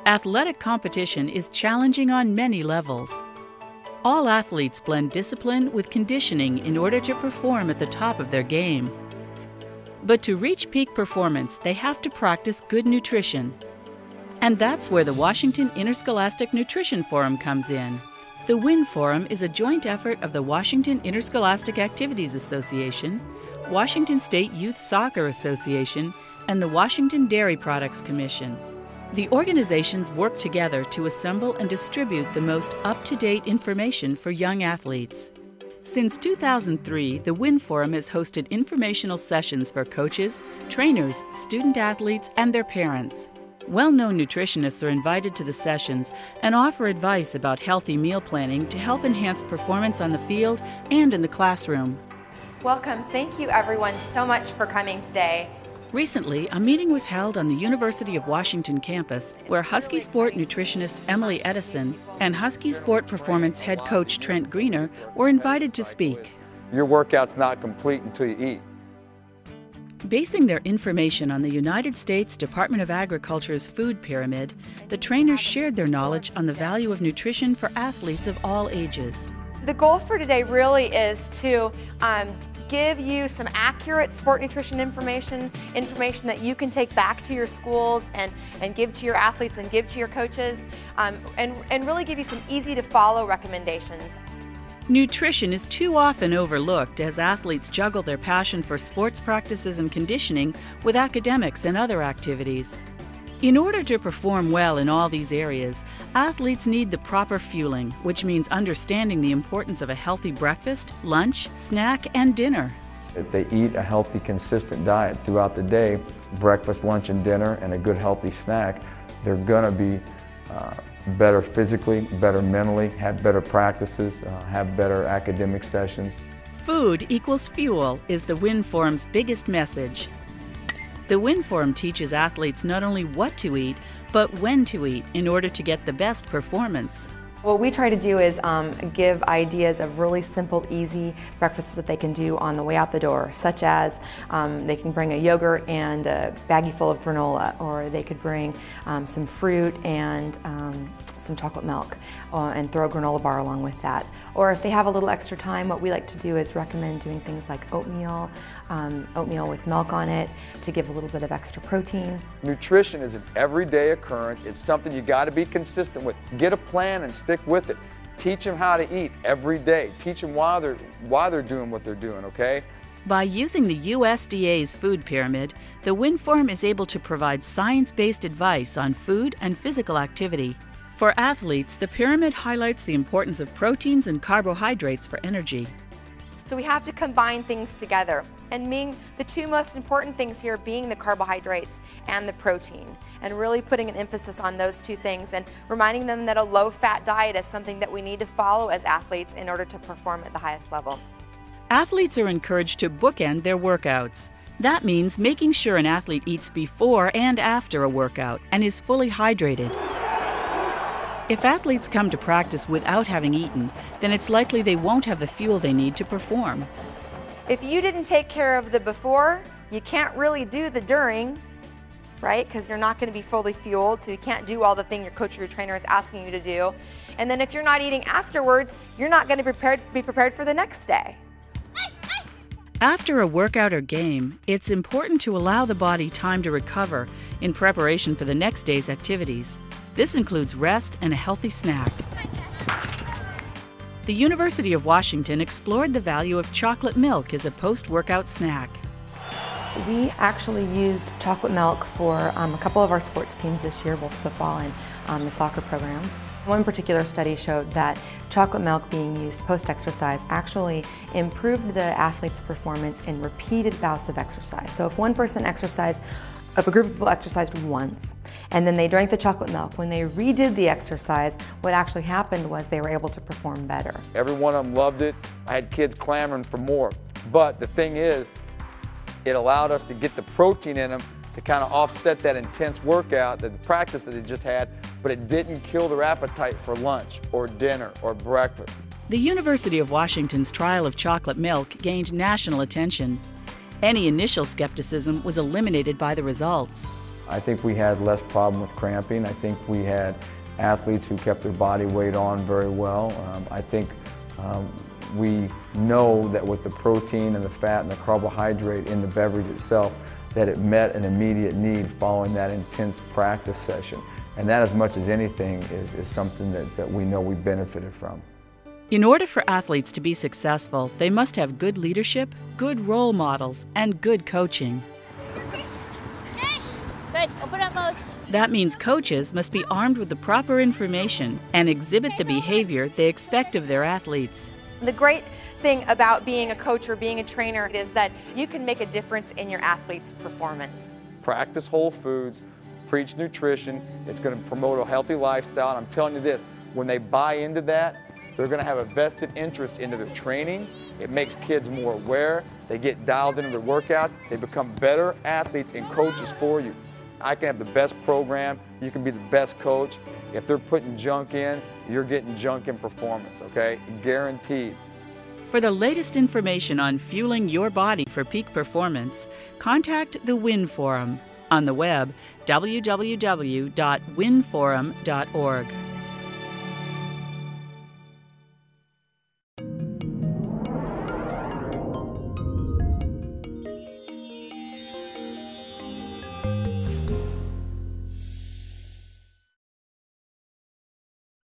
Athletic competition is challenging on many levels. All athletes blend discipline with conditioning in order to perform at the top of their game. But to reach peak performance, they have to practice good nutrition. And that's where the Washington Interscholastic Nutrition Forum comes in. The WINForum is a joint effort of the Washington Interscholastic Activities Association, Washington State Youth Soccer Association, and the Washington Dairy Products Commission. The organizations work together to assemble and distribute the most up-to-date information for young athletes. Since 2003, the WINForum has hosted informational sessions for coaches, trainers, student-athletes, and their parents. Well-known nutritionists are invited to the sessions and offer advice about healthy meal planning to help enhance performance on the field and in the classroom. Welcome. Thank you everyone so much for coming today. Recently, a meeting was held on the University of Washington campus where Husky Sport nutritionist Emily Edison and Husky Sport performance head coach Trent Greener were invited to speak. Your workout's not complete until you eat. Basing their information on the United States Department of Agriculture's food pyramid, the trainers shared their knowledge on the value of nutrition for athletes of all ages. The goal for today really is to give you some accurate sport nutrition information that you can take back to your schools and give to your athletes and give to your coaches, and really give you some easy to follow recommendations. Nutrition is too often overlooked as athletes juggle their passion for sports practices and conditioning with academics and other activities. In order to perform well in all these areas, athletes need the proper fueling, which means understanding the importance of a healthy breakfast, lunch, snack, and dinner. If they eat a healthy, consistent diet throughout the day, breakfast, lunch, and dinner, and a good healthy snack, they're going to be better physically, better mentally, have better practices, have better academic sessions. Food equals fuel is the WINForum's biggest message. The WINForum teaches athletes not only what to eat, but when to eat in order to get the best performance. What we try to do is give ideas of really simple, easy breakfasts that they can do on the way out the door, such as they can bring a yogurt and a baggie full of granola, or they could bring some fruit and some chocolate milk and throw a granola bar along with that. Or if they have a little extra time, what we like to do is recommend doing things like oatmeal, oatmeal with milk on it to give a little bit of extra protein. Nutrition is an everyday occurrence. It's something you got to be consistent with. Get a plan and stick with it. Teach them how to eat every day. Teach them why they're doing what they're doing, okay? By using the USDA's food pyramid, the WINForum is able to provide science-based advice on food and physical activity. For athletes, the pyramid highlights the importance of proteins and carbohydrates for energy. So we have to combine things together, and the two most important things here being the carbohydrates and the protein, and really putting an emphasis on those two things and reminding them that a low-fat diet is something that we need to follow as athletes in order to perform at the highest level. Athletes are encouraged to bookend their workouts. That means making sure an athlete eats before and after a workout and is fully hydrated. If athletes come to practice without having eaten, then it's likely they won't have the fuel they need to perform. If you didn't take care of the before, you can't really do the during, right? Because you're not going to be fully fueled, so you can't do all the things your coach or your trainer is asking you to do. And then if you're not eating afterwards, you're not going to be prepared for the next day. After a workout or game, it's important to allow the body time to recover in preparation for the next day's activities. This includes rest and a healthy snack. The University of Washington explored the value of chocolate milk as a post-workout snack. We actually used chocolate milk for a couple of our sports teams this year, both football and the soccer programs. One particular study showed that chocolate milk being used post-exercise actually improved the athlete's performance in repeated bouts of exercise. So if if a group of people exercised once and then they drank the chocolate milk, when they redid the exercise, what actually happened was they were able to perform better. Every one of them loved it. I had kids clamoring for more. But the thing is, it allowed us to get the protein in them to kind of offset that intense workout, the practice that they just had, but it didn't kill their appetite for lunch or dinner or breakfast. The University of Washington's trial of chocolate milk gained national attention. Any initial skepticism was eliminated by the results. I think we had less problem with cramping. I think we had athletes who kept their body weight on very well. I think we know that with the protein and the fat and the carbohydrate in the beverage itself, that it met an immediate need following that intense practice session. And that, as much as anything, is something that we know we benefited from. In order for athletes to be successful, they must have good leadership, good role models, and good coaching. Good. Open up most. That means coaches must be armed with the proper information and exhibit the behavior they expect of their athletes. The great thing about being a coach or being a trainer is that you can make a difference in your athlete's performance. Practice whole foods, preach nutrition. It's going to promote a healthy lifestyle. And I'm telling you this, when they buy into that, they're going to have a vested interest into their training. It makes kids more aware. They get dialed into their workouts. They become better athletes and coaches for you. I can have the best program. You can be the best coach. If they're putting junk in, you're getting junk in performance, okay? Guaranteed. For the latest information on fueling your body for peak performance, contact the WINForum on the web, www.winforum.org.